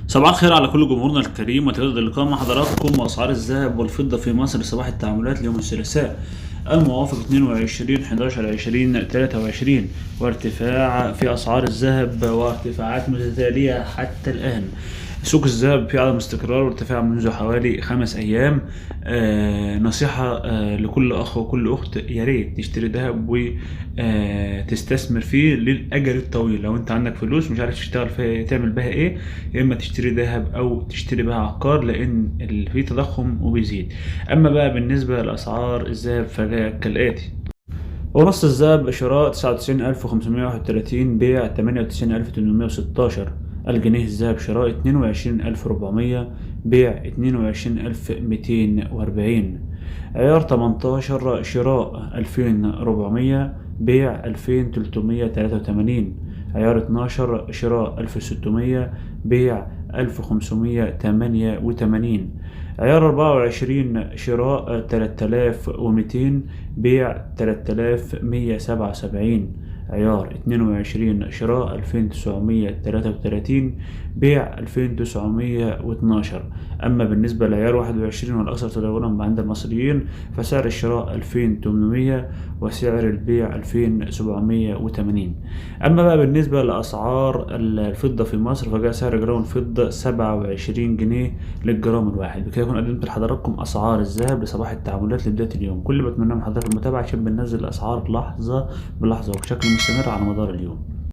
صباح الخير على كل جمهورنا الكريم، وتجدد اللقاء مع حضراتكم وأسعار الذهب والفضة في مصر صباح التعاملات ليوم الثلاثاء الموافق 22/11/2023، وارتفاع في أسعار الذهب وارتفاعات متتالية حتى الآن. سوق الذهب في عدم استقرار وارتفاع منذ حوالي 5 أيام. نصيحة لكل أخ وكل أخت، يا ريت تشتري ذهب وتستثمر فيه للأجل الطويل. لو أنت عندك فلوس مش عارف تشتغل فيها تعمل بها إيه، يا إما تشتري ذهب أو تشتري بها عقار، لأن في تضخم وبيزيد. أما بقى بالنسبة لأسعار الذهب فجاء كالآتي: ونص الذهب شراء 99,531، بيع 98,816. الجنيه الذهب شراء 22,400، بيع 22,240. عيار 18 شراء 2,400، بيع 2,383. عيار 12 شراء 1,600، بيع 1,588. عيار 24 شراء 3,200، بيع 3,177. عيار 22 شراء 2,933، بيع 2,912. أما بالنسبة لعيار 21 والأكثر تداولا عند المصريين، فسعر الشراء 2,800 وسعر البيع 2,780. أما بقى بالنسبة لأسعار الفضة في مصر، فجاء سعر جرام الفضة 27 جنيه للجرام الواحد. بكده يكون قدمت لحضراتكم أسعار الذهب لصباح التعاملات لبداية اليوم. كل اللي بتمناه من حضرتك المتابعة عشان بننزل الأسعار لحظة بلحظة وبشكل مستمر على مدار اليوم.